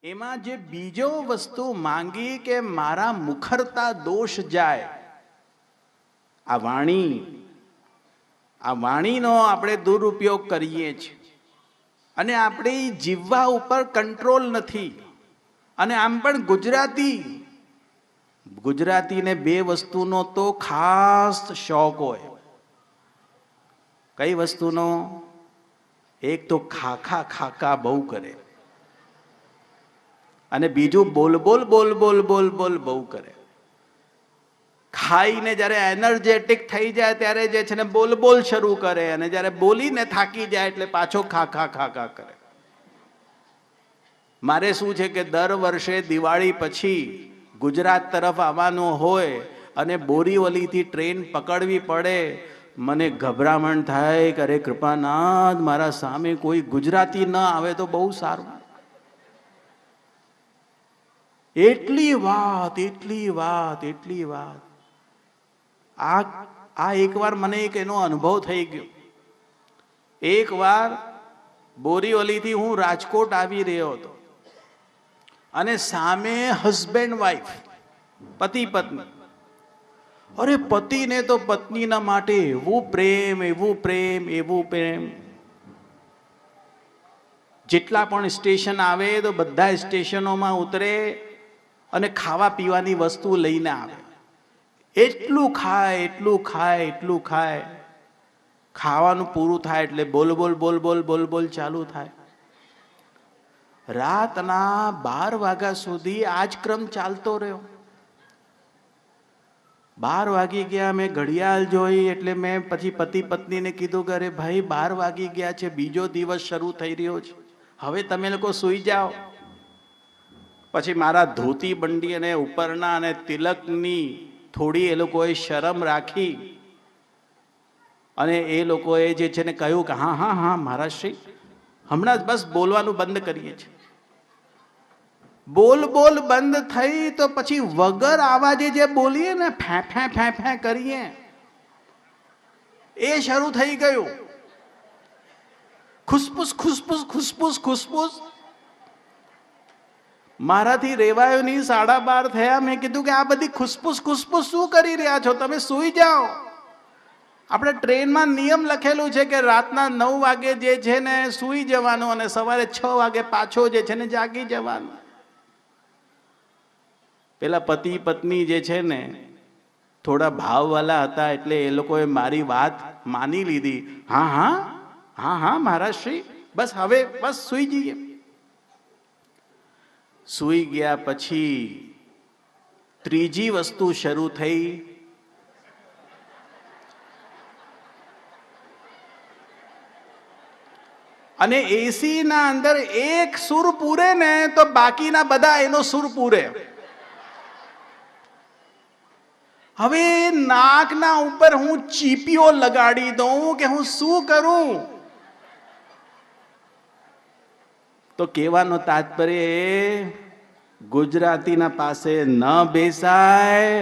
એમાં જે બીજો વસ્તુ માંગી કે મારા મુખરતા દોષ જાય, આ વાણીનો આપણે દુરુપયોગ કરીએ છીએ અને આપણી જીવવા ઉપર કંટ્રોલ નથી. અને આમ પણ ગુજરાતીને બે વસ્તુનો તો ખાસ શોખ હોય. કઈ વસ્તુનો? એક તો ખાખા બહુ કરે અને બીજું બોલ બહુ કરે. ખાઈને જ્યારે એનર્જેટિક થઈ જાય ત્યારે જે છે ને બોલ શરૂ કરે અને જ્યારે બોલીને થાકી જાય એટલે પાછો ખાખા કરે. મારે શું છે કે દર વર્ષે દિવાળી પછી ગુજરાત તરફ આવવાનું હોય અને બોરીવલીથી ટ્રેન પકડવી પડે. મને ગભરામણ થાય કે અરે કૃપાનાથ, મારા સામે કોઈ ગુજરાતી ન આવે તો બહુ સારું. એટલી વાત. આ એકવાર મને એક એનો અનુભવ થઈ ગયો. એકવાર બોરીવલીથી હું રાજકોટ આવી રહ્યો હતો અને સામે હસબન્ડ વાઈફ, પતિ પત્ની. અરે પતિને તો પત્નીના માટે એવું પ્રેમ. જેટલા પણ સ્ટેશન આવે તો બધા સ્ટેશનોમાં ઉતરે અને ખાવા પીવાની વસ્તુ લઈને આવે. એટલું ખાય. ખાવાનું પૂરું થાય એટલે બોલ ચાલુ થાય. રાતના 12 વાગ્યા સુધી આ જ ક્રમ ચાલતો રહ્યો. 12 વાગી ગયા, મેં ઘડિયાળ જોઈ એટલે મેં પછી પતિ પત્નીને કીધું કે અરે ભાઈ 12 વાગી ગયા છે, બીજો દિવસ શરૂ થઈ રહ્યો છે, હવે તમે લોકો સૂઈ જાઓ. પછી મારા ધોતી બંડી અને ઉપરના અને તિલકની થોડી એ લોકોએ શરમ રાખી અને એ લોકોએ જે છે ને કહ્યું કે હા મહારાજશ્રી, હમણાં જ બસ બોલવાનું બંધ કરીએ છીએ. બોલ બંધ થઈ તો પછી વગર આવાજે જે બોલીએ ને ફે કરીએ એ શરૂ થઈ ગયું. ખુસપુસ. મારાથી રેવાયો નહીં. 12:30 થયા. મેં કીધું કે આ બધી ખુસપુસ શું કરી રહ્યા છો? તમે સૂઈ જાઓ. આપણે ટ્રેનમાં નિયમ લખેલું છે કે રાતના 9 વાગે જે છે ને સૂઈ જવાનું અને સવારે 6 વાગે પાછો જે છે ને જાગી જવાનું. પેલા પતિ પત્ની જે છે ને થોડા ભાવવાળા હતા એટલે એ લોકોએ મારી વાત માની લીધી. હા મહારાજશ્રી, બસ હવે બસ સૂઈ જઈએ. સૂઈ ગયા પછી ત્રીજી વસ્તુ શરૂ થઈ. અને એસી ના અંદર એક સુર પૂરે ને તો બાકીના બધા એનો સુર પૂરે. હવે નાકના ઉપર હું ચીપીઓ લગાડી દઉં કે હું શું કરું? તો કહેવાનો તાત્પર્ય, ગુજરાતીના પાસે ન બેસાય.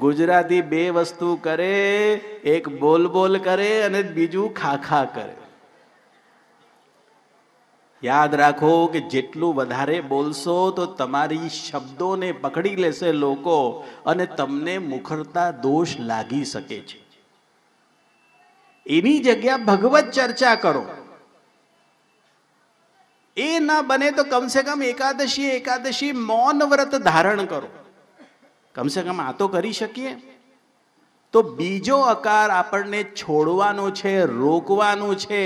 ગુજરાતી બે વસ્તુ કરે, એક બોલ કરે અને બીજું ખાખા કરે. યાદ રાખો કે જેટલું વધારે બોલશો તો તમારી શબ્દોને પકડી લેશે લોકો અને તમને મુખરતા દોષ લાગી શકે છે. એની જગ્યા ભગવત ચર્ચા કરો. એ ના બને તો કમસે કમ એકાદશી મૌન વ્રત ધારણ કરો. કમસે કમ આ તો કરી શકીએ. તો બીજો આકાર આપણને છોડવાનો છે, રોકવાનું છે.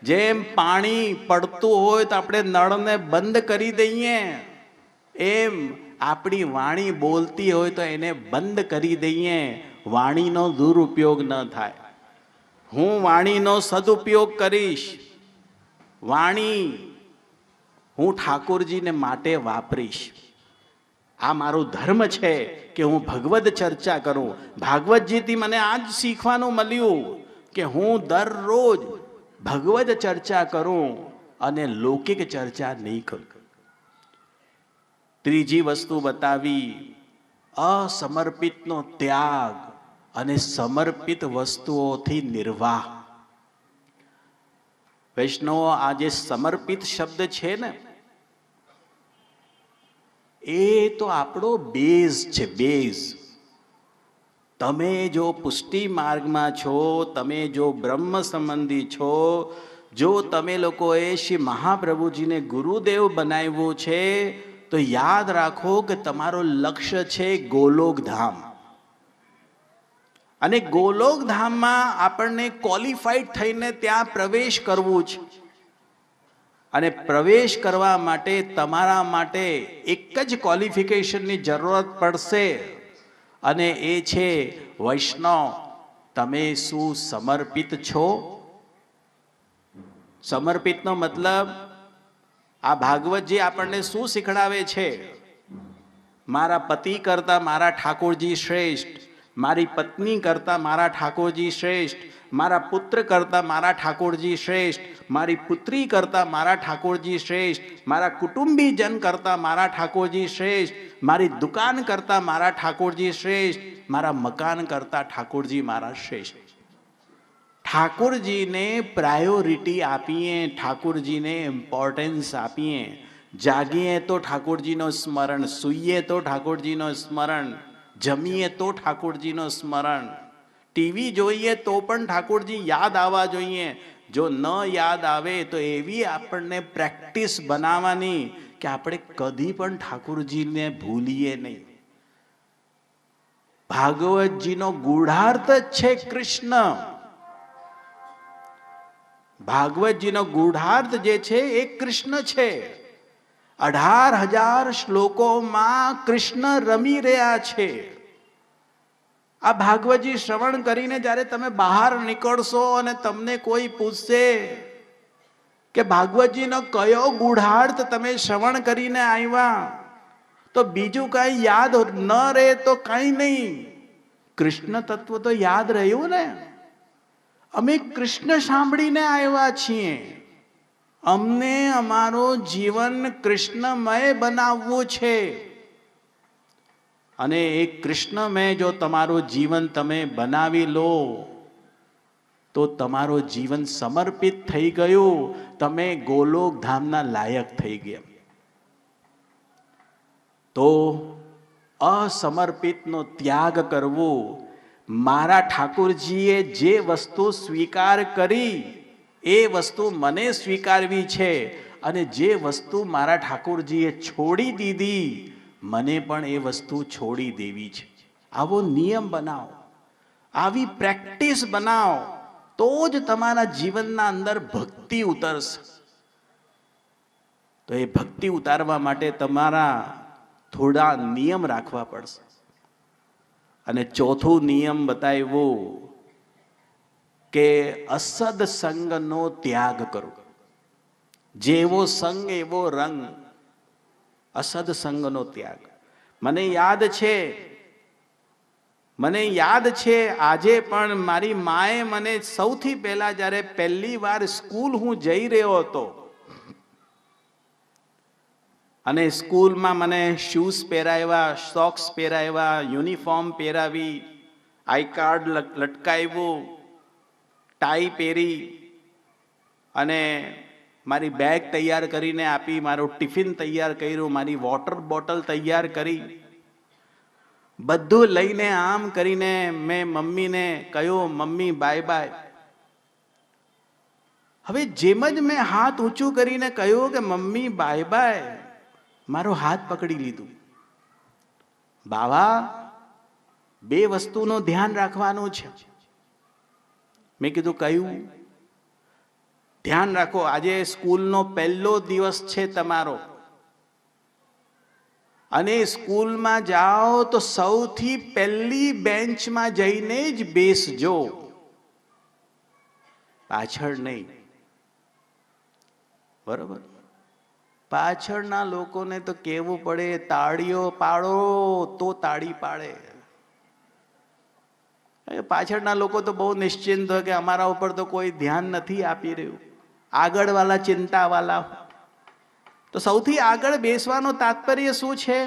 જેમ પાણી પડતું હોય તો આપણે નળને બંધ કરી દઈએ, એમ આપણી વાણી બોલતી હોય તો એને બંધ કરી દઈએ. વાણીનો દુરુપયોગ ન થાય. હું વાણીનો સદુપયોગ કરીશ. વાણી હું ઠાકોરજીને માટે વાપરીશ. આ મારો ધર્મ છે કે હું ભગવદ ચર્ચા કરું. ભાગવતજીથી મને આજ શીખવાનું મળ્યું કે હું દરરોજ ભગવદ ચર્ચા કરું અને લૌકિક ચર્ચા નહીં કરું. ત્રીજી વસ્તુ બતાવી, અસમર્પિતનો ત્યાગ અને સમર્પિત વસ્તુઓથી નિર્વાહ. વૈષ્ણવો, આ જે સમર્પિત શબ્દ છે ને, એ તો આપણો બેઝ છે, બેઝ. તમે જો પુષ્ટિ માર્ગમાં છો, તમે જો બ્રહ્મ સંબંધી છો, જો તમે લોકોએ શ્રી મહાપ્રભુજીને ગુરુદેવ બનાવ્યો છે, તો યાદ રાખો કે તમારો લક્ષ્ય છે ગોલોકધામ. અને ગોલોકધામમાં આપણને ક્વોલિફાઈડ થઈને ત્યાં પ્રવેશ કરવું છે. અને પ્રવેશ કરવા માટે તમારા માટે એક જ ક્વોલિફિકેશનની જરૂરત પડશે, અને એ છે વૈષ્ણવ. તમે શું સમર્પિત છો? સમર્પિતનો મતલબ આ ભાગવતજી આપણને શું શીખડાવે છે? મારા પતિ કરતા મારા ઠાકોરજી શ્રેષ્ઠ, મારી પત્ની કરતા મારા ઠાકોરજી શ્રેષ્ઠ, મારા પુત્ર કરતા મારા ઠાકોરજી શ્રેષ્ઠ, મારી પુત્રી કરતા મારા ઠાકોરજી શ્રેષ્ઠ, મારા કુટુંબીજન કરતા મારા ઠાકોરજી શ્રેષ્ઠ, મારી દુકાન કરતા મારા ઠાકોરજી શ્રેષ્ઠ, મારા મકાન કરતા ઠાકોરજી મારા શ્રેષ્ઠ. ઠાકોરજીને પ્રાયોરિટી આપીએ, ઠાકોરજીને ઇમ્પોર્ટન્સ આપીએ. જાગીએ તો ઠાકોરજીનો સ્મરણ, સૂઈએ તો ઠાકોરજીનો સ્મરણ, જમીએ તો ઠાકોરજીનો સ્મરણ, ટીવી જોઈએ તો પણ ઠાકોરજી યાદ આવવા જોઈએ. જો ન યાદ આવે તો એવી આપણને પ્રેક્ટિસ બનાવવાની કે આપણે કદી પણ ઠાકોરજીને ભૂલીએ નહીં. ભાગવતજીનો ગૂઢાર્થ જ છે કૃષ્ણ. ભાગવતજીનો ગૂઢાર્થ જે છે એ કૃષ્ણ છે. 18,000 શ્લોકોમાં કૃષ્ણ રમી રહ્યા છે. આ ભાગવતજી શ્રવણ કરીને જ્યારે તમે બહાર નીકળશો અને તમને કોઈ પૂછશે કે ભાગવતજીનો કયો ગૂઢાર્થ તમે શ્રવણ કરીને આવ્યા, તો બીજું કાંઈ યાદ ન રહે તો કાંઈ નહીં, કૃષ્ણ તત્વ તો યાદ રહ્યું ને. અમે કૃષ્ણ સાંભળીને આવ્યા છીએ. અમને અમારો જીવન કૃષ્ણમય બનાવવું છે. અને એ કૃષ્ણમય જો તમારું જીવન તમે બનાવી લો તો તમારું જીવન સમર્પિત થઈ ગયું, તમે ગોલોકધામના લાયક થઈ ગયા. તો અસમર્પિતનો ત્યાગ કરવો. મારા ઠાકોરજીએ જે વસ્તુ સ્વીકાર કરી એ વસ્તુ મને સ્વીકારવી છે, અને જે વસ્તુ મારા ઠાકોરજીએ છોડી દીધી મને પણ એ વસ્તુ છોડી દેવી છે. આવો નિયમ બનાવો, આવી પ્રેક્ટિસ બનાવો, તો જ તમારા જીવનના અંદર ભક્તિ ઉતરશે. તો એ ભક્તિ ઉતારવા માટે તમારા થોડા નિયમ રાખવા પડશે. અને ચોથું નિયમ બતાવ્યો કે અસદ સંગનો ત્યાગ કરો. જેવો સંગ એવો રંગ. અસદ સંગનો ત્યાગ. મને યાદ છે આજે પણ મારી માએ મને સૌથી પહેલા જ્યારે પહેલી વાર સ્કૂલ હું જઈ રહ્યો હતો, અને સ્કૂલમાં મને શૂઝ પહેરાવ્યા, સોક્સ પહેરાવ્યા, યુનિફોર્મ પહેરાવી, આઈ કાર્ડ લટકાવ્યું, ટાઈ પહેરી, અને મારી બેગ તૈયાર કરીને આપી, મારું ટિફિન તૈયાર કર્યું, મારી વોટર બોટલ તૈયાર કરી, બધું લઈને આમ કરીને મેં મમ્મીને કહ્યું, મમ્મી બાય બાય. હવે જેમ જ મેં હાથ ઊંચું કરીને કહ્યું કે મમ્મી બાય બાય, મારો હાથ પકડી લીધું. બાવા, બે વસ્તુનું ધ્યાન રાખવાનું છે. મેં કીધું કયું? ધ્યાન રાખો, આજે સ્કૂલનો પહેલો દિવસ છે તમારો, અને સ્કૂલમાં જાઓ તો સૌથી પહેલી બેન્ચમાં જઈને જ બેસજો, પાછળ નહીં. બરોબર? પાછળના લોકોને તો કહેવું પડે તાળીઓ પાડો તો તાળી પાડે. પાછળના લોકો તો બહુ નિશ્ચિંત હોય કે અમારા ઉપર તો કોઈ ધ્યાન નથી આપી રહ્યું, આગળવાળા ચિંતાવાળા. તો સૌથી આગળ બેસવાનો તાત્પર્ય શું છે?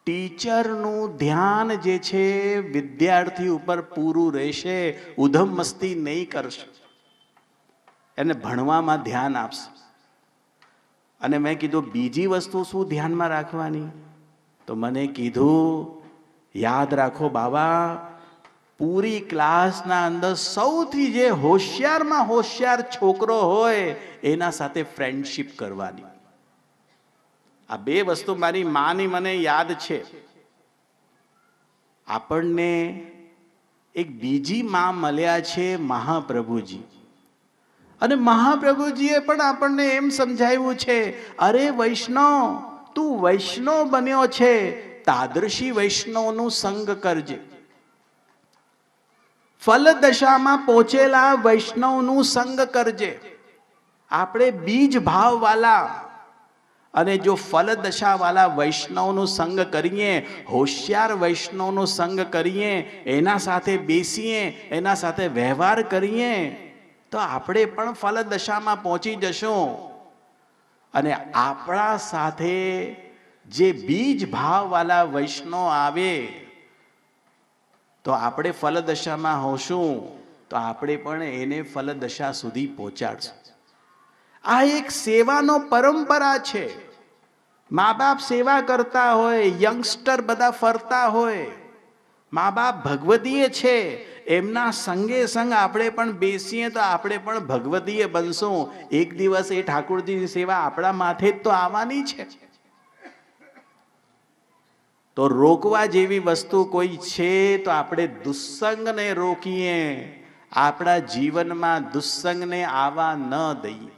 ટીચરનું ધ્યાન જે છે વિદ્યાર્થી ઉપર પૂરું રહેશે, ઉધમ મસ્તી નહીં કરશે, એને ભણવામાં ધ્યાન આપશે. અને મેં કીધું બીજી વસ્તુ શું ધ્યાનમાં રાખવાની? તો મને કીધું, યાદ રાખો બાબા, પૂરી ક્લાસના અંદર સૌથી જે હોશિયારમાં હોશિયાર છોકરો હોય એના સાથે ફ્રેન્ડશિપ કરવાની. આ બે વસ્તુ મારી માની મને યાદ છે. આપણને એક બીજી માં મળ્યા છે, મહાપ્રભુજી. અને મહાપ્રભુજીએ પણ આપણને એમ સમજાવ્યું છે, અરે વૈષ્ણવ, તું વૈષ્ણવ બન્યો છે, તાદૃશી વૈષ્ણવનું સંગ કરજે. ફલ દશામાં પહોંચેલા વૈષ્ણવનું સંગ કરજે. આપણે બીજ ભાવ વાળા અને જો ફલ દશા વાળા વૈષ્ણવનું સંગ કરીએ, હોશિયાર વૈષ્ણવનું સંગ કરીએ, એના સાથે બેસીએ, એના સાથે વ્યવહાર કરીએ, તો આપણે પણ ફલ દશામાં પહોંચી જશું. અને આપણા સાથે જે બીજ ભાવ વાળા વૈષ્ણવ આવે તો આપણે ફલ દશામાં હોશું, તો આપણે પણ એને ફલ દશા સુધી પહોંચાડશું. આ એક સેવાનો પરંપરા છે. મા બાપ સેવા કરતા હોય, યંગસ્ટર બધા ફરતા હોય, મા બાપ ભગવદીય છે, એમના સંગે સંગ આપણે પણ બેસીએ તો આપણે પણ ભગવદીય બનશું. એક દિવસ એ ઠાકોરજીની સેવા આપણા માથે જ તો આવવાની છે. તો રોકવા જેવી વસ્તુ કોઈ છે તો આપણે દુસ્સંગને રોકીએ, આપણા જીવનમાં દુસ્સંગને આવવા ન દઈએ.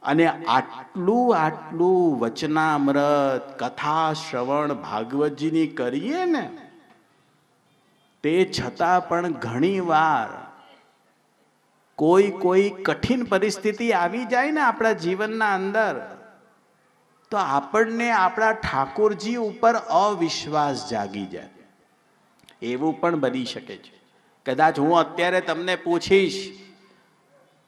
અને આટલું વચનામૃત કથા શ્રવણ ભાગવતજીની કરીએ ને, તે છતાં પણ ઘણી વાર કોઈ કઠિન પરિસ્થિતિ આવી જાય ને આપણા જીવનના અંદર, તો આપણને આપણા ઠાકોરજી ઉપર અવિશ્વાસ જાગી જાય. એવું પણ બની શકે છે. કદાચ હું અત્યારે તમને પૂછીશ,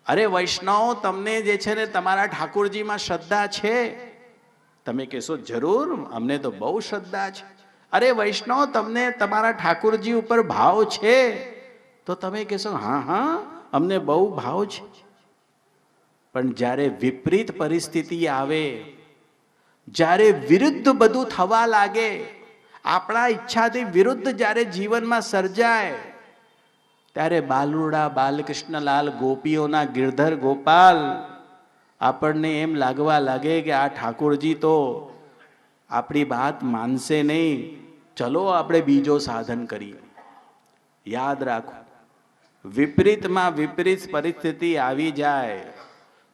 અરે વૈષ્ણવ, તમને જે છે ને તમારા ઠાકોરજીમાં શ્રદ્ધા છે? તમે કહેશો જરૂર, અમને તો બહુ શ્રદ્ધા છે. અરે વૈષ્ણવ, તમને તમારા ઠાકોરજી ઉપર ભાવ છે? તો તમે કહેશો હા, અમને બહુ ભાવ છે. પણ જ્યારે વિપરીત પરિસ્થિતિ આવે, જ્યારે વિરુદ્ધ બધું થવા લાગે, આપણા ઈચ્છાથી વિરુદ્ધ જ્યારે જીવનમાં સર્જાય, ત્યારે બાલુડા બાલકૃષ્ણલાલ ગોપીઓના ગિરધર ગોપાલ આપણને એમ લાગવા લાગે કે આ ઠાકોરજી તો આપણી વાત માનશે નહીં, ચલો આપણે બીજો સાધન કરીએ. યાદ રાખો, વિપરીતમાં વિપરીત પરિસ્થિતિ આવી જાય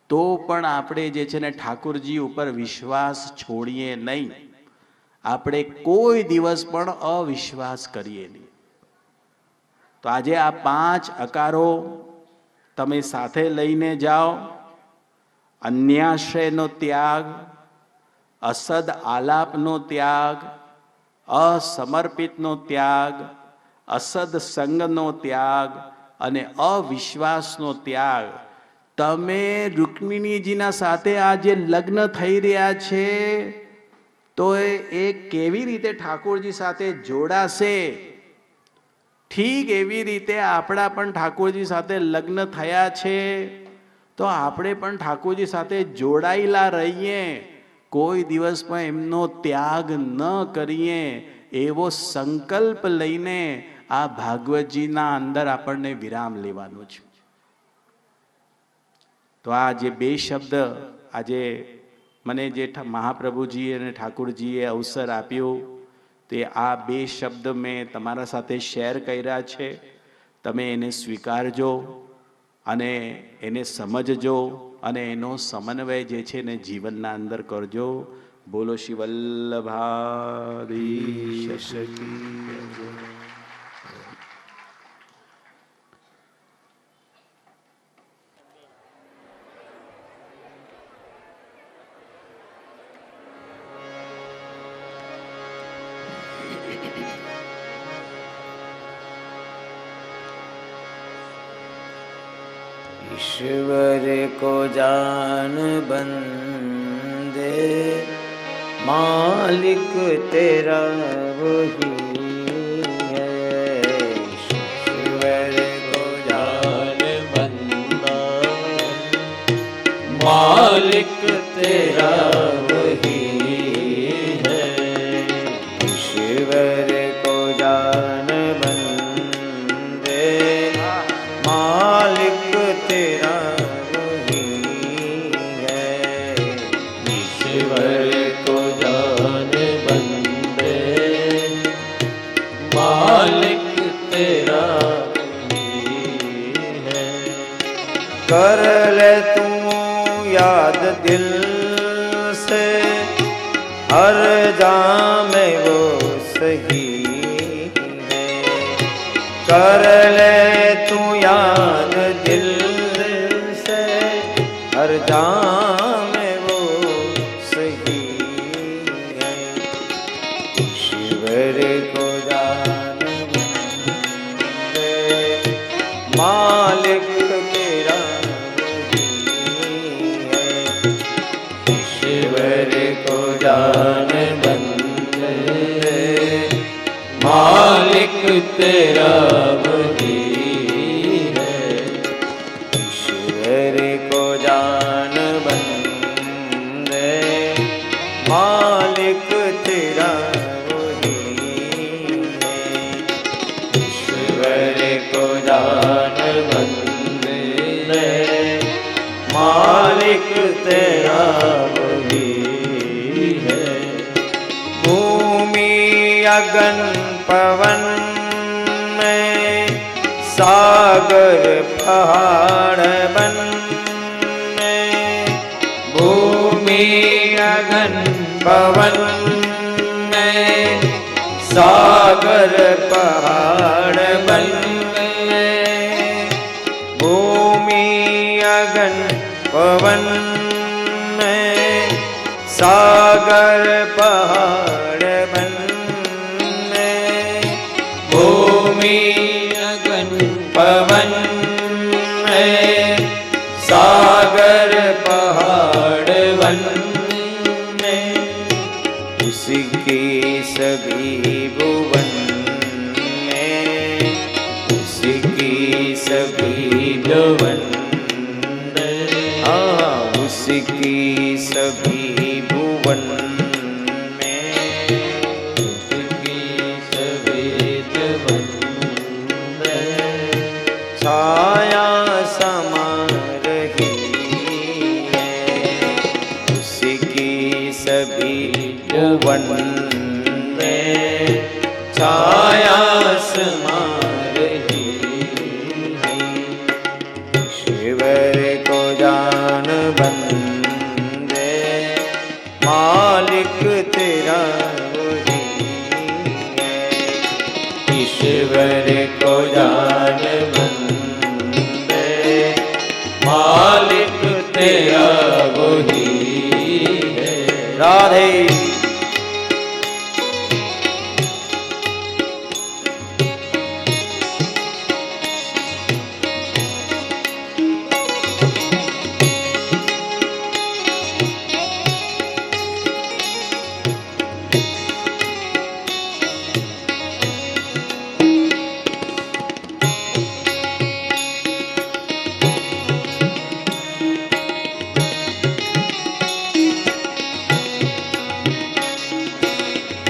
તો પણ આપણે જે છે ને ઠાકોરજી ઉપર વિશ્વાસ છોડીએ નહીં. આપણે કોઈ દિવસ પણ અવિશ્વાસ કરીએ નહીં. તો આજે આ 5 અકારો તમે સાથે લઈને જાઓ. અન્યાશ્રયનો ત્યાગ, અસદ આલાપનો ત્યાગ, અસમર્પિતનો ત્યાગ, અસદ સંગનો ત્યાગ અને અવિશ્વાસનો ત્યાગ. તમે રૂક્મિણીજીના સાથે આ જે લગ્ન થઈ રહ્યા છે, તો એ કેવી રીતે ઠાકોરજી સાથે જોડાશે? ઠીક એવી રીતે આપણા પણ ઠાકોરજી સાથે લગ્ન થયા છે, તો આપણે પણ ઠાકોરજી સાથે જોડાયેલા રહીએ. કોઈ દિવસ પણ એમનો ત્યાગ ન કરીએ, એવો સંકલ્પ લઈને આ ભાગવતજીના અંદર આપણને વિરામ લેવાનો છે. તો આ જે 2 શબ્દ આજે મને જે મહાપ્રભુજી અને ઠાકોરજીએ અવસર આપ્યો, તે આ 2 શબ્દ મેં તમારા સાથે શેર કર્યા છે. તમે એને સ્વીકારજો અને એને સમજજો અને એનો સમન્વય જે છે ને જીવનના અંદર કરજો. બોલો શ્રી વલ્લભાધીશ કી. ईश्वर को जान बंदे, मालिक तेरा वही है. ईश्वर को जान बंदा, मालिक तेरा वही है। ईश्वर को जान बंदे मालिक तेरा वही है। ईश्वर को जान बंदे मालिक तेरा वही है। कर ले तू याद दिल से हर जामे वो सही है। कर ले तू याद दिल से हर जामे वो सही है। ईश्वर को जान बंदे मालिक तेरा वही है। ईश्वर को जान बंदे मालिक तेरा वही है। ईश्वर को जान बंदे मालिक तेरा वही है। ईश्वर को जान बंदे मालिक तेरा वही है। भूमि अगन पवन में सागर पहाड़ बन में। भूमि अगन पवन में सागर पहाड़ बन में। भूमि अगन पवन में सागर पहाड़ बन में। भूमि अगन पवन में सागर पहाड़ बन में। उसकी सभी भुवन में उसकी सभी भुवन उसकी सभी भुवन में उसकी सभी जवन छाया समा रही है। उसकी सभी भुवन में छाया समा रही है। ईश्वर को जान बंदे मालिक तेरा वही है। ईश्वर को जान बंदे मालिक तेरा वही है। राधे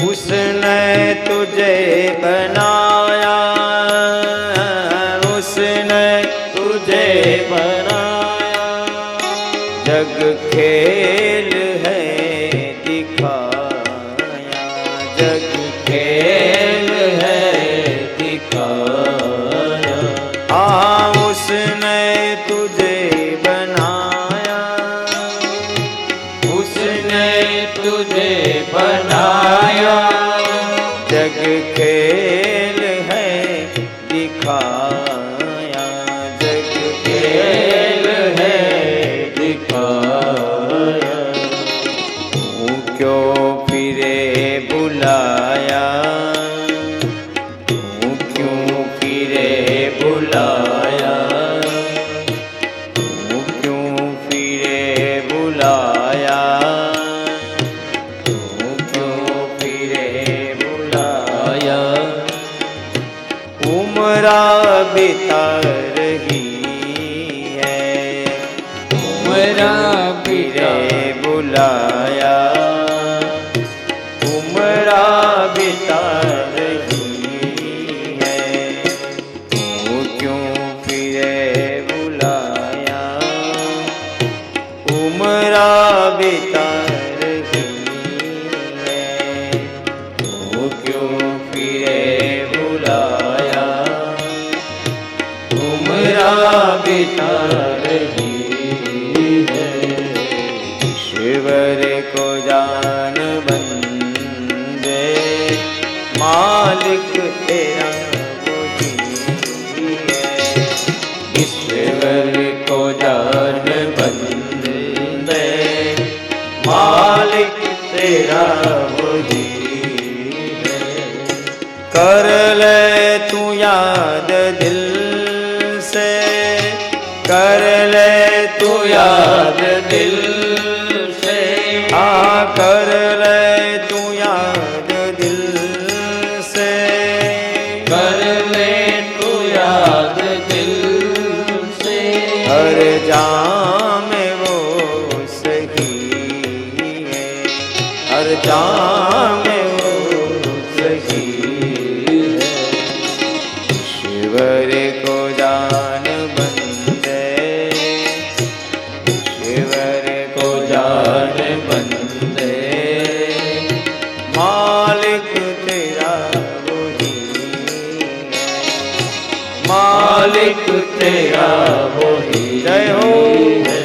उसने तुझे बनाया उसने तुझे बनाया। जग खेल है दिखाया जग खेल है दिखाया। हाँ उसने तुझे बनाया उसने तुझे बनाया। जग खेल है दिखाया जग खेल है दिखाया। तू क्यों फिरे बुलाया तू क्यों फिरे बुलाया तू क्यों फिरे बुलाया तू क्यों फिरे बुलाया। उम्रा बिता रही है उम्रा बिता फिरे बुलाया बुलाया उमरा बिता रही है तू क्यों फिरे बुलाया उमरा बिता रही है तू क्यों फिरे बुलाया उमरा बिता रही है ईश्वर को जान बंदे मालिक तेरा वही है ईश्वर को जान बंदे मालिक तेरा वही है कर ले तू याद दिल से कर ले तू याद दिल से हाँ कर ले तू याद दिल से कर ले तू याद दिल से हर जाम में वो सही है हर जाम में वो सही है ईश्वर को जान बंदे ईश्वर को जान बंदे मालिक तेरा वही है मालिक तेरा वही जय हो। है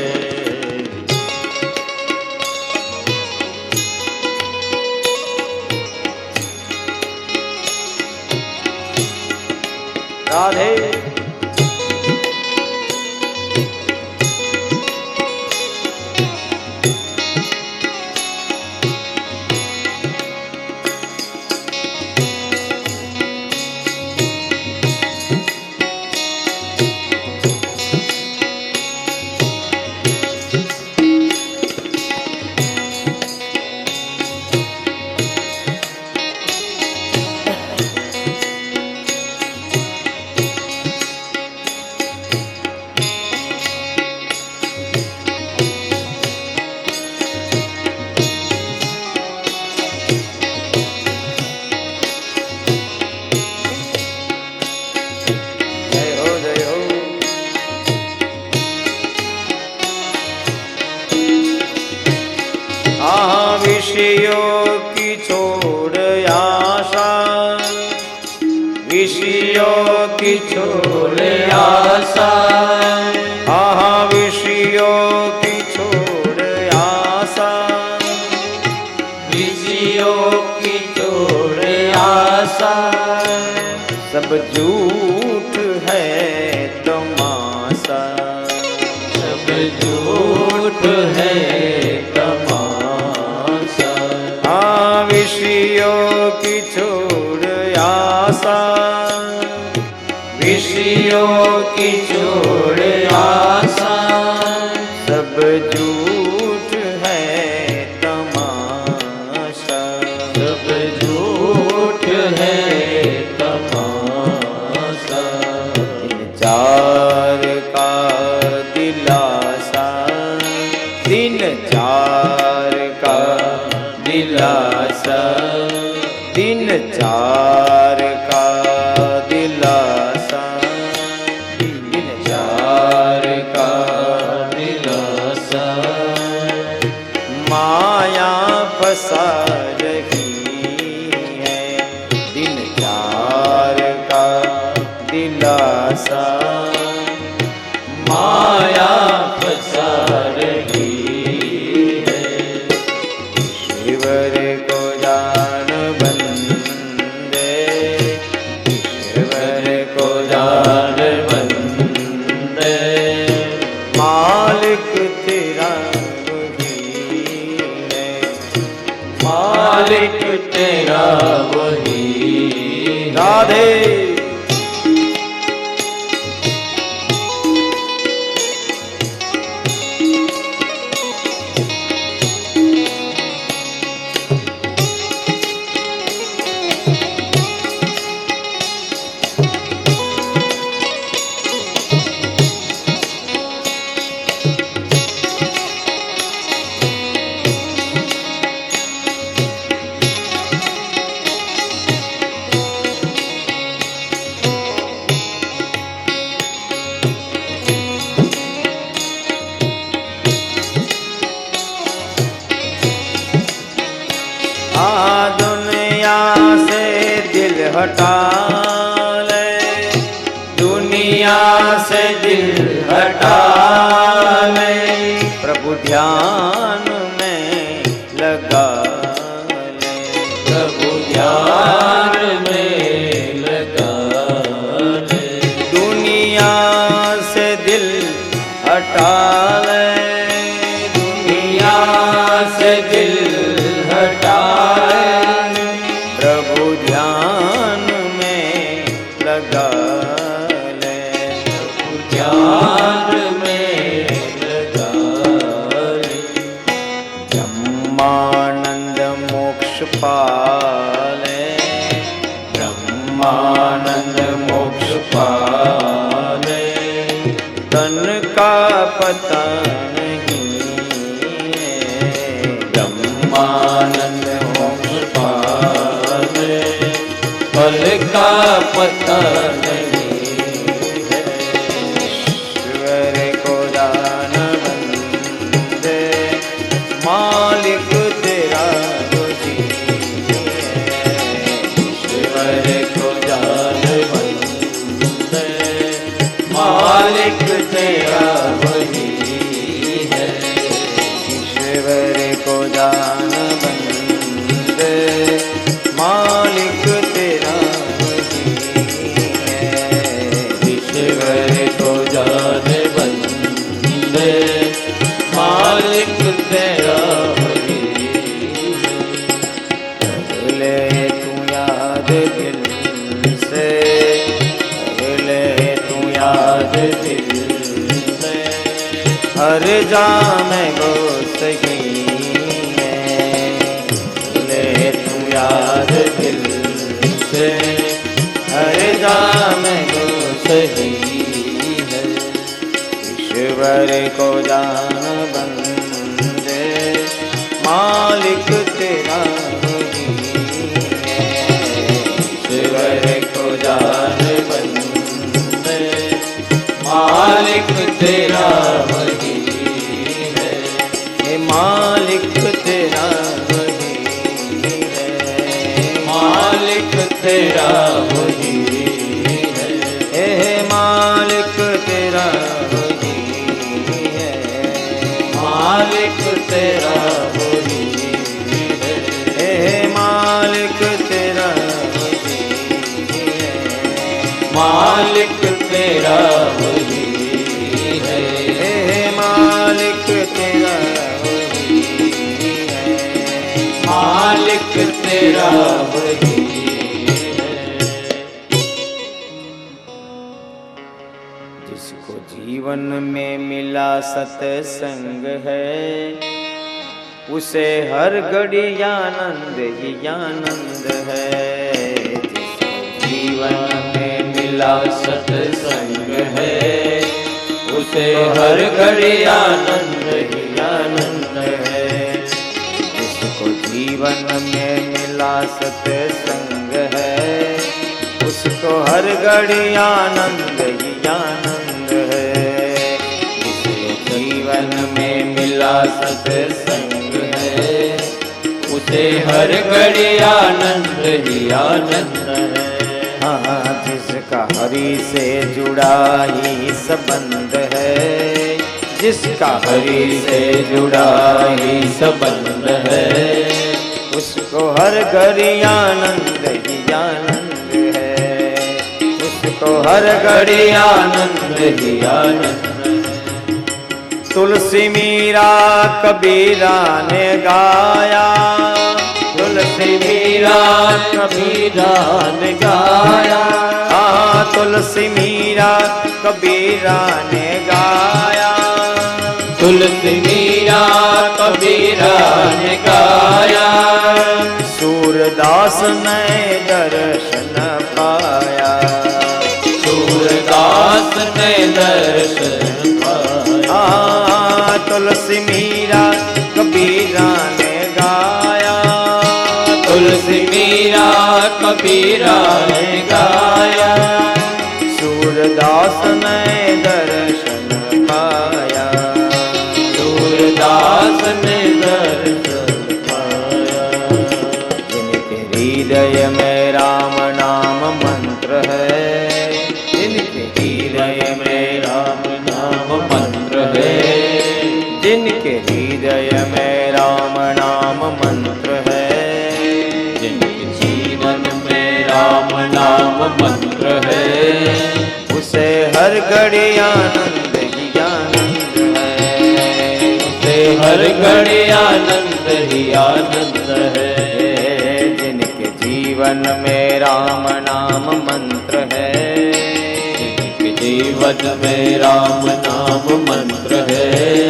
राधे जय हो जय हो विषयों की छोड़ आशा विषयों की छोड़ आशा विषयों की छोड़ आशा विषयों की छोड़ आशा सब झूठ है तमाशा सब झूठ है तमाशा विषयों की छोड़ आशा विषयों की छोड़ आशा सब झूठ है तमाशा सब झूठ है तमाशा चार का दिलासा दिन चार का दिलासा दिन चार का दिलासा दिन चार का दिलासा माया फंसा रही है दिन चार का दिलासा माया फंसा रही है ईश्वर को जान बंदे ईश्वर को जान बंदे मालिक तेरा वही है मालिक तेरा वही राधे दुनिया से दिल हटा ले, दुनिया से दिल हटा ले, प्रभु ध्यान में लगा ले, प्रभु ध्यान में लगा ले, दुनिया से दिल हटा ले, दुनिया से दिल हटा ले, प्रभु ध्यान में लगा ले, ध्यान में लगा ले, ब्रह्मानंद मोक्ष पाले, ब्रह्मानंद मोक्ष पाले, तन का पता नहीं है, ब्रह्मानंद मोक्ष पाले, फल का पता नहीं है, ईश्वर को जान बंदे, मालिक तेरा तुझी है, ईश्वर को जान बंदे, मालिक तेरा वही है, ईश्वर को जान बंदे, मालिक तेरा वही है, ईश्वर को जान बंदे, मालिक तेरा वही है, ले तू याद दिल से, ले तू याद दिल से, हर जाम गो सही है, ले तू याद दिल से हर जाम गो सही है, ईश्वर को जान बंदे, मालिक तेरा वही है, ईश्वर को जान बंदे, मालिक तेरा वही है, हे मालिक तेरा वही है, मालिक तेरा वही है, हे मालिक तेरा वही है, मालिक तेरा वही है, हे मालिक तेरा वही है, मालिक तेरा वही है, हे मालिक तेरा वही है, मालिक तेरा वही है। जिसको जीवन में मिला सत्संग है, उसे हर घड़ी आनंद ही आनंद है, जिसको जीवन में मिला सत्संग है, उसे हर घड़ी आनंद ही आनंद है, जिसको जीवन में मिला सत्संग है, उसको हर घड़ी आनंद ही आनंद है, जिसको जीवन में मिला सत्संग है, उसे हर घड़ी आनंद ही आनंद है, हाँ जिसका हरि से जुड़ा ही संबंध है, जिसका हरि से जुड़ा ही संबंध है, उसको हर घड़ी आनंद ही आनंद है, उसको हर घड़ी घड़ी आनंद ही आनंद है, तुलसी मीरा कबीरा ने गाया, तुलसी मीरा कबीरा ने गाया, तुलसी मीरा कबीरा ने गाया, तुलसी मीरा कबीरा ने गाया, सूरदास ने दर्शन पाया, सूरदास ने दर्शन पाया, तुलसी मीरा कबीरा ने गाया, तुलसी मीरा कबीरा ने गाया, सूरदास ने दर्शन पाया, सूरदास ने दर्शन पाया, घड़ी आनंद ही आनंद है। उसे हर घड़ी आनंद ही आनंद है। जिनके जीवन में राम नाम मंत्र है, जिनके जीवन में राम नाम मंत्र है,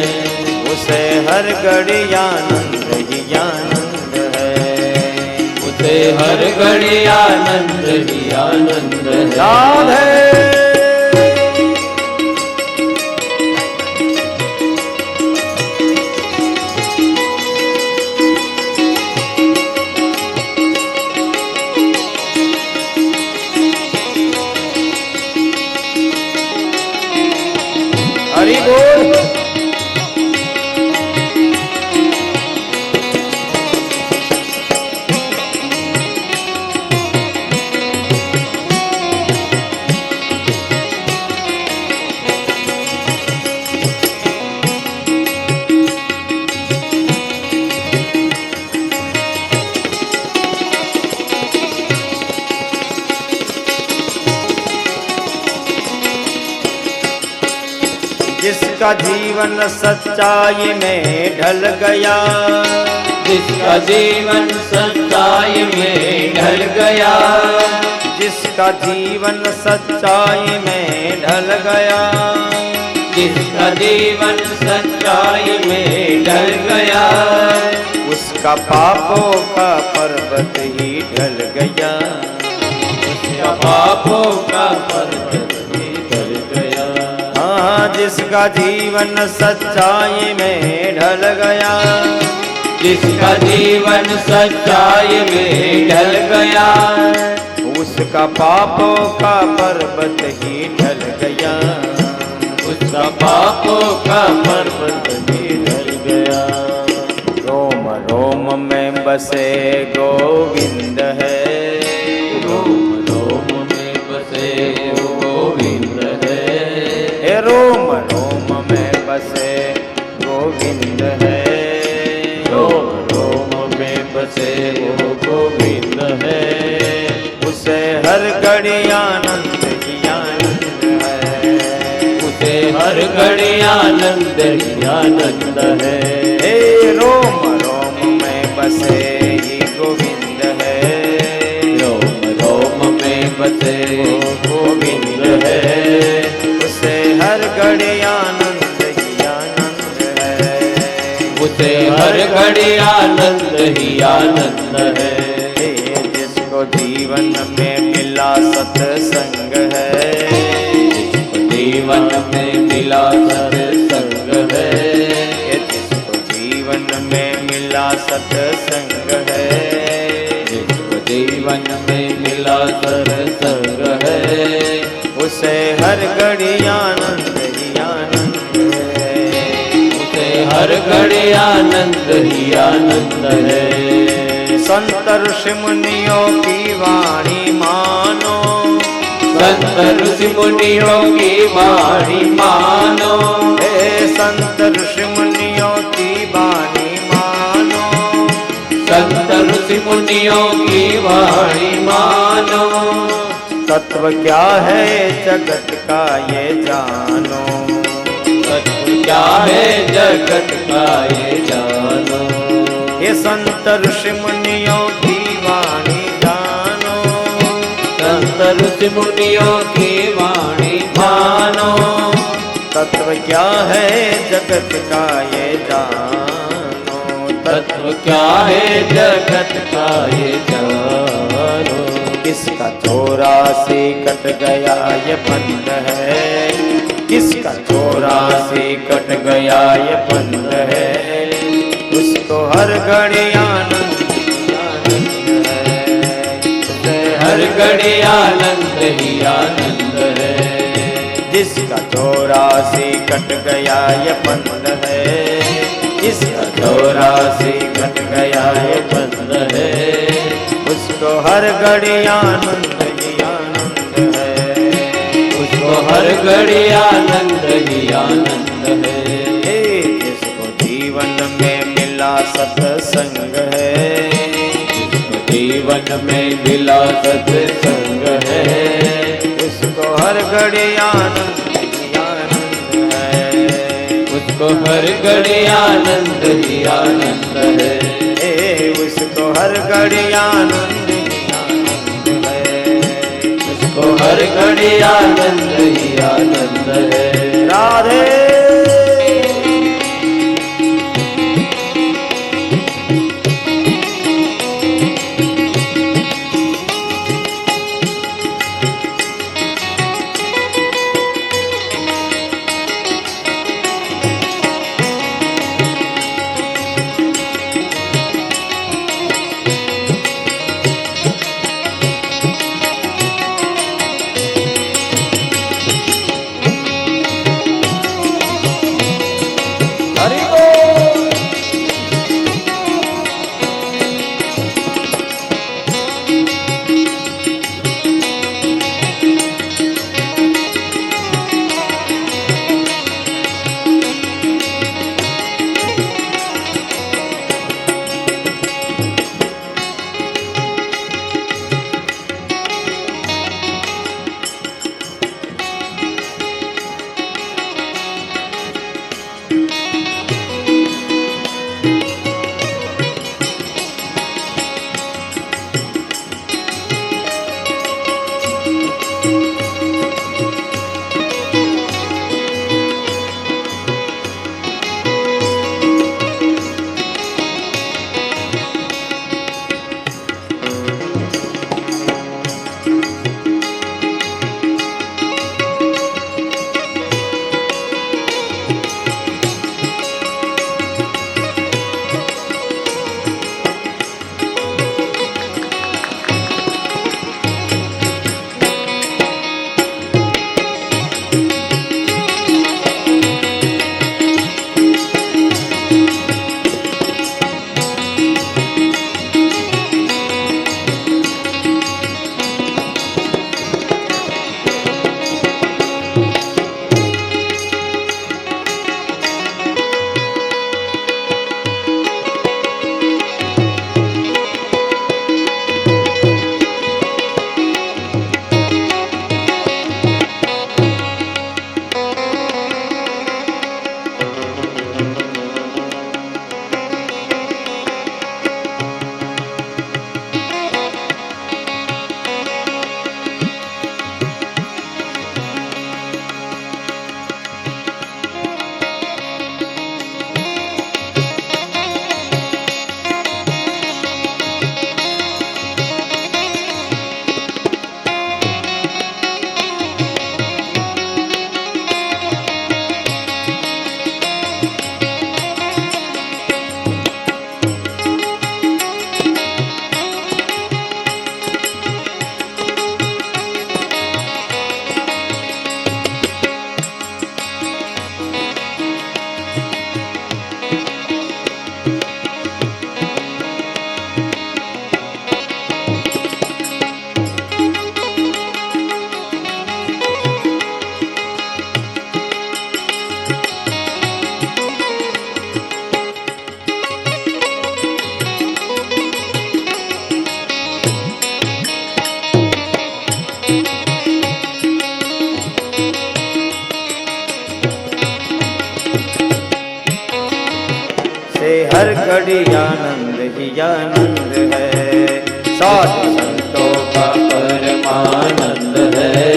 उसे हर घड़ी आनंद ही आनंद है। उसे हर घड़ी आनंद ही आनंद है। राधे हरि बोल। जिसका जीवन सच्चाई में ढल गया, जिसका जीवन सच्चाई में ढल गया, जिसका जीवन सच्चाई में ढल गया, जिसका जीवन सच्चाई में ढल गया, उसका पापों का पर्वत ही ढल गया, उसका पापों का पर्वत ही ढल गया। हाँ जिसका जीवन सच्चाई में ढल गया, जिसका जीवन सच्चाई में ढल गया, उसका पापों का पर्वत ही ढल गया, उसका पापों का पर्वत ही ढल गया। रोम रोम में बसे गोविंद है, रोम रोम में बसे गोविंद है, हे रोम रोम में बसे गोविंद है, रोम रोम में बसे वो गोविंद है, उसे हर घड़ी आनंद ही आनंद है, उसे हर घड़ी आनंद ही आनंद है। हे रोम रोम में बसे ही गोविंद है, रोम रोम में बसे वो गोविंद है, उसे हर घड़ी आनंद ही आनंद है, उसे हर घड़ी आनंद ही आनंद है। हे जिसको जीवन में मिला सत्संग है, जीवन में मिला सत्संग है, हे जिसको जीवन में मिला सत्संग है, जिसको जीवन में मिला सत्संग है, उसे हर घड़ी आनंद ही आनंद है, उसे हर घड़ी आनंद ही आनंद है। संत ऋषि मुनियों की वाणी मानो, संत ऋषि मुनियों की वाणी मानो, हे संत ऋषि मुनियों की वाणी मानो, संत ऋषि मुनियों की वाणी मानो, तत्व क्या है जगत का ये जानो, तत्व क्या है जगत का ये जानो। ये संत ऋषि मुनियों की वाणी जानो, संत ऋषि मुनियों की वाणी मानो, तत्व क्या है जगत का ये जानो, तत्व क्या है जगत का ये जानो। किसका 84 कट गया ये बंद है, किसका 84 कट गया ये बंद है, उसको हर घड़ी आनंद आनंद है, उसे हर घड़ी आनंद ही आनंद है। जिसका 84 कट गया ये बंद है, जिसका 84 कट गया ये बंद है, उसको हर घड़ी आनंद ही आनंद है, उसको हर घड़ी आनंद ही आनंद है। हे जिसको जीवन में मिला सत्संग है, जिसको जीवन में मिला सत्संग है, उसको हर घड़ी आनंद उसको हर घड़ी आनंद ही आनंद है। उसको हर घड़ी आनंद ही आनंद है। उसको हर घड़ी आनंद ही आनंद है। राधे हरि बोल। हर घड़ी आनंद ही आनंद है। साधु संतों का परमानंद है,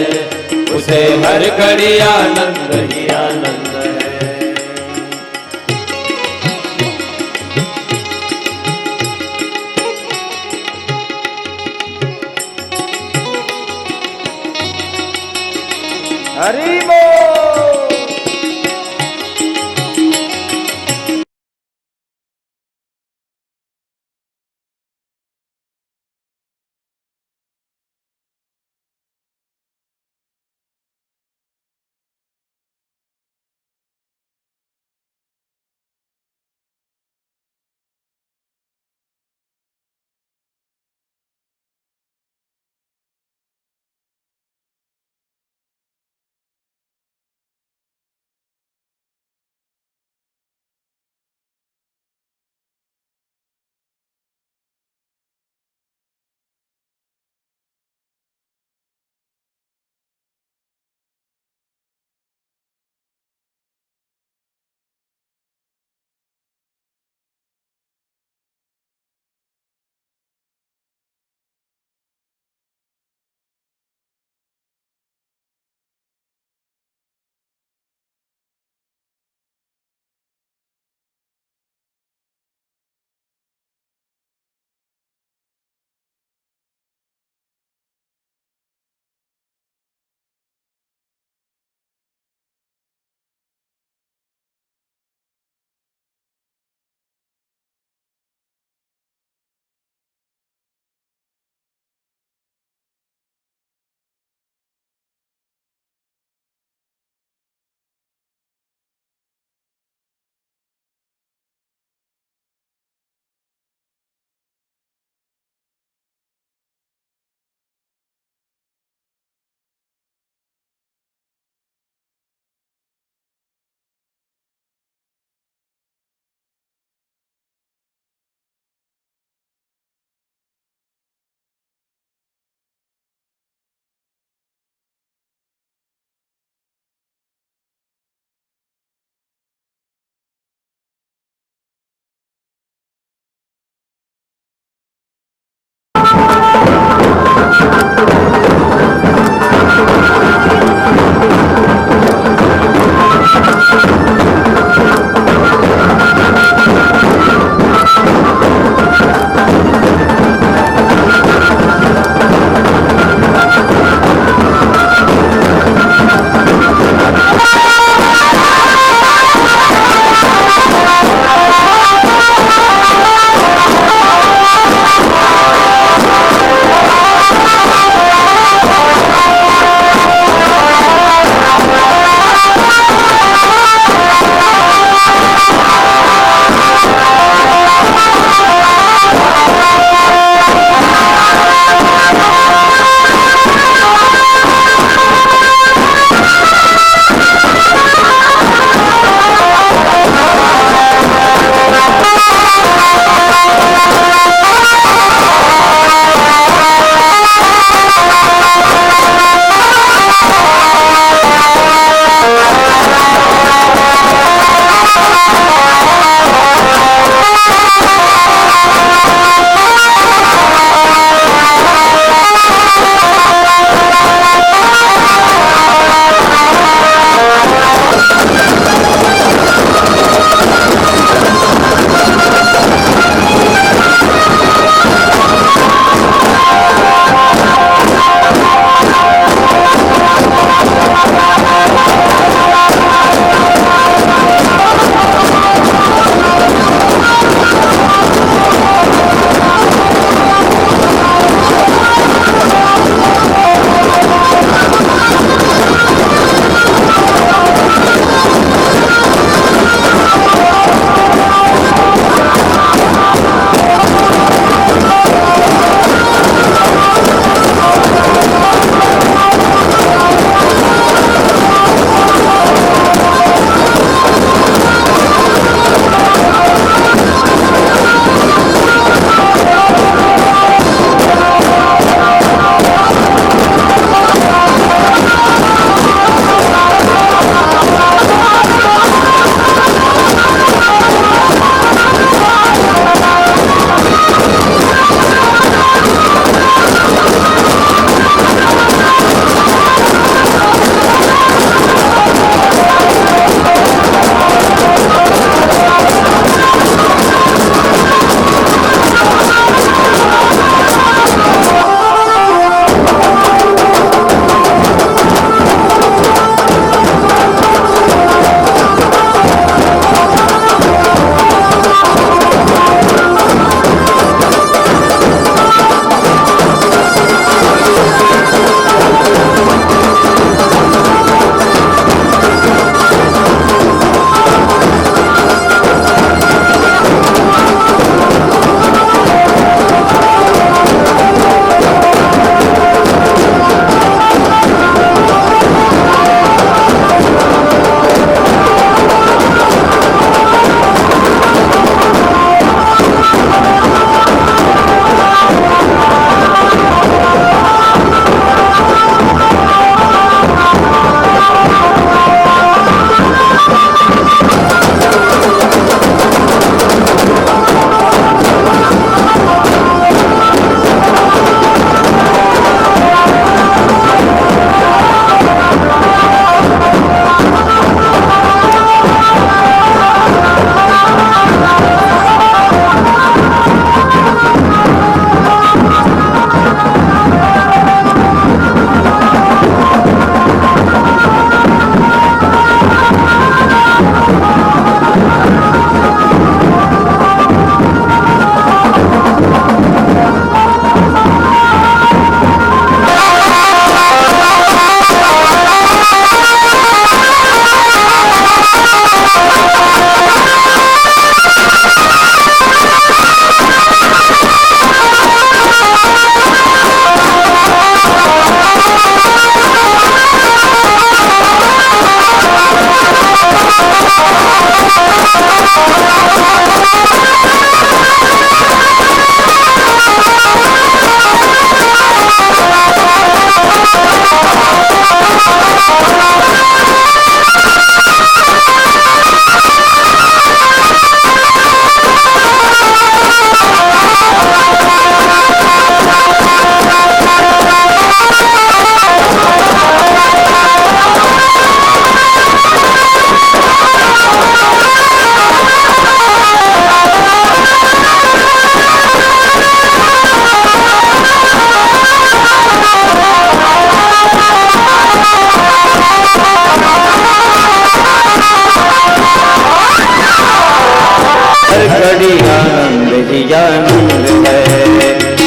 उसे हर घड़ी आनंद ही आनंद है। हरि बोल।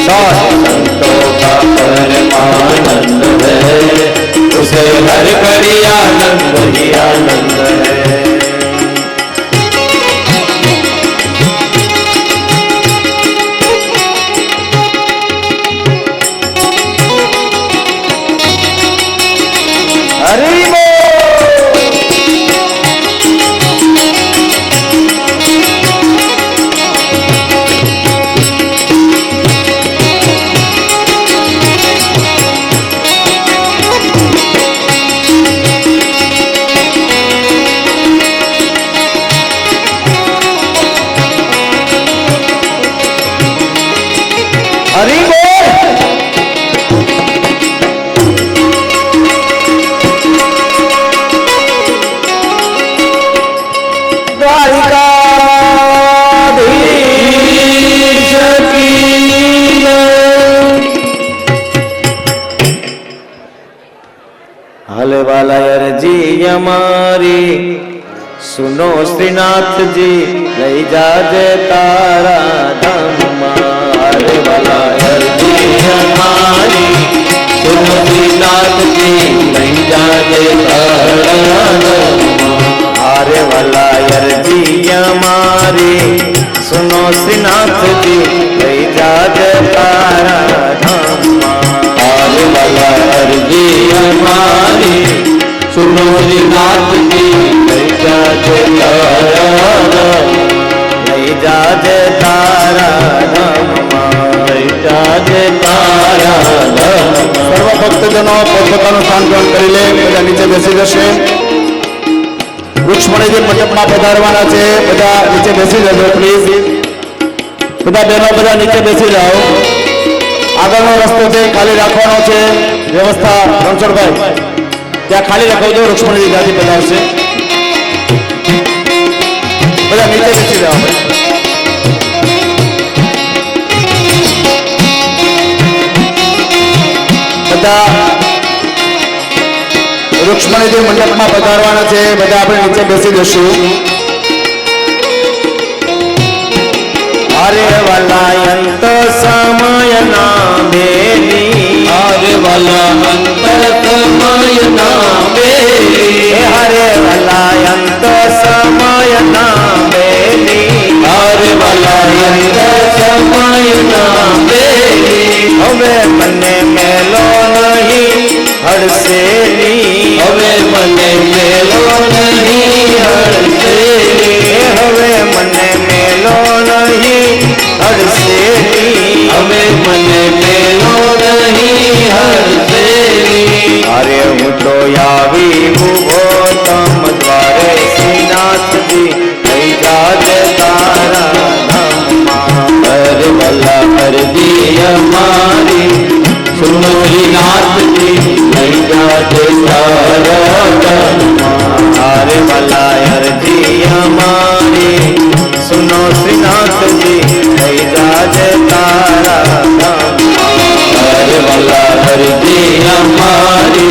संतों का परमानंद है, उसे हर घड़ी आनंद ही आनंद है। हरि बोल। हरि बोल। द्वारिकाधीश की हाले वाला अर्जी हमारी सुनो श्रीनाथ जी, लई जाजे तारा धाम। हाले वाला अर्जी हमारी सुनो श्रीनाथ जी, लई जाजे तारा धाम। हारे वाला अर्जी हमारी सुनो श्रीनाथ जी, लई जाजे तारा धाम। हारे वाला अर्जी हमारी सुनो श्रीनाथ जी, लई जाजे तारा धाम। लई जाजे तारा धाम। लई जाजे तारा धाम। सर्व भक्तजनो પોતપોતાનું સ્થાન ગ્રહણ કરી લે, બધા નીચે બેસી જશે. વૃક્ષમણીજી મંડપમાં પધારવાના છે, બધા નીચે બેસી જજો પ્લીઝ. બધા બહેનો બધા નીચે બેસી જાઓ. આગળનો રસ્તો છે ખાલી રાખવાનો છે, વ્યવસ્થા રણછોડભાઈ ત્યાં ખાલી રાખવજો, વૃક્ષમણીજી ત્યાંથી પધારશે. બધા નીચે બેસી જાઓ. બધા વૃક્ષમણીજી મંડપમાં પધારવાના છે, બધા આપણે નીચે બેસી જશું. हारे वाला अंत समय ना बेली। हारे वाला अंतर समय ना बेली। हरे वाला अंत समय ना बेली। हारे वाला अंतर समय ना बेली। हवे मने मेलो नहीं हड़सेली। हवे मने मेलो नहीं हड़सेली। हवे मने मेलो नहीं हड़सेली। हवे मने मेलो नहीं हड़सेली। अरे हूँ तो यावी भूभो तम द्वारे श्रीनाथ जी, लई जाजे तारा धाम। हरे वाला अर्जी हमारी सुनो श्रीनाथ जी, लई जाजे तारा धाम। हारे वाला अर्जी हमारी सुनो श्रीनाथ जी, लई जाजे तारा धाम। हरे वाला अर्जी हमारी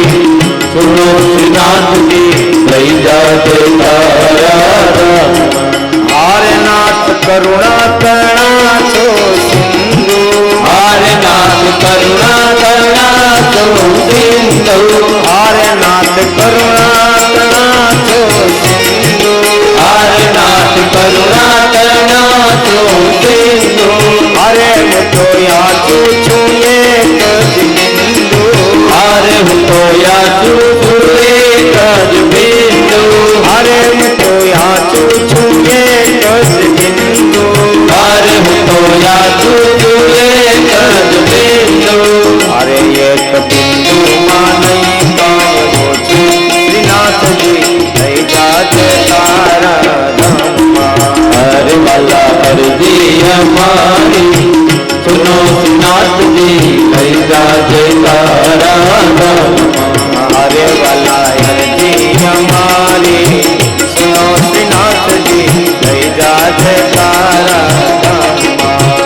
सुनो श्रीनाथ जी, लई जाजे तारा धाम। हारे नाथ करुणा कणा छो सिंधु। हारे नाथ करुणा करना तो सिंधु। हारे नाथ करुणा कणा छो सिंधु। हारे नाथ करुणा करना तो सिंधु। हरे मुझो या छू छू एक बिंदु। हारे तो या तू एक बिंदु। हरे मुझो या छू छू एक बिंदु। हारे तो या तू एक बिंदु। हरे एक बिंदु मानई काम हो छू श्रीनाथ जी, लई जाजे तारा धाम। हरे वाला अर्जी हमारी सुनो श्रीनाथ जी, लई जाजे तारा धाम। हरे वाला अर्जी हमारी सुनो श्रीनाथ जी, लई जाजे तारा धाम।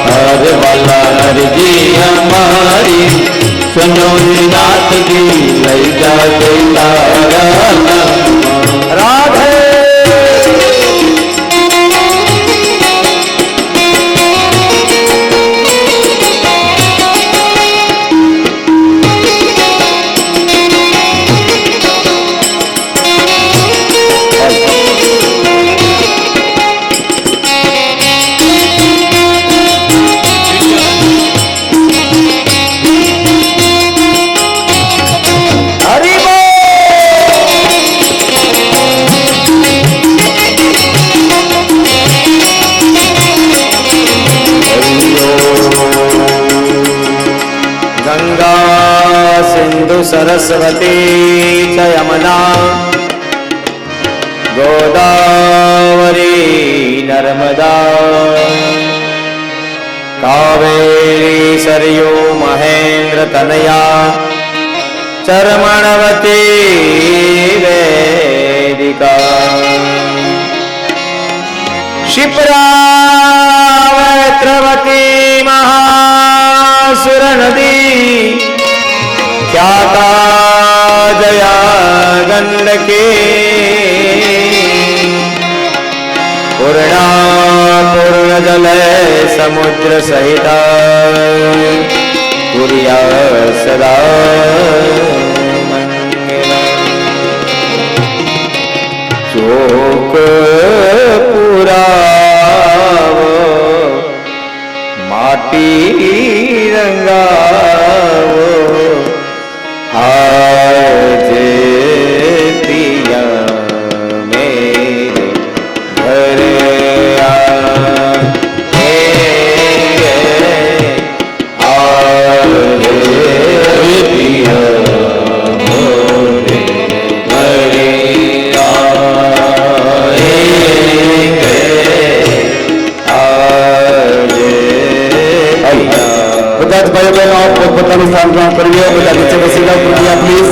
हरे वाला अर्जी हमारी सुनो श्रीनाथ जी, लई जाजे तारा धाम। राधे सिंधु सरस्वती च यमुना गोदावरी नर्मदा कावेरी सरयू महेंद्र तनया चर्मणवती वेदिका क्षिप्रावैत्रवती महासुर नदी ख्याता जया गंडकी पूर्णा पूर्ण जल समुद्र सहिता कुर्या सदा चोक पुरावो माटी रंगावो आज पिया मेरे घर आएंगे आज पिया मोरे घर બધા જ ભાઈઓ બહેનો પોતપોતાનું સ્થાન ગ્રહણ કરીએ. બધા નીચે બેસી જાઓ કૃપયા પ્લીઝ.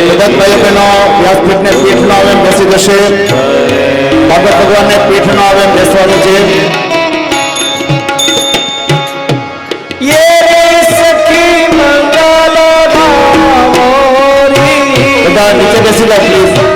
બધા જ ભાઈઓ બહેનો વ્યાસપીઠને પીઠ ન આવે એમ બેસી જશે. ભગત ભગવાનને પીઠ ન આવે એમ બેસવાનું છે. બધા નીચે બેસી જાઓ પ્લીઝ.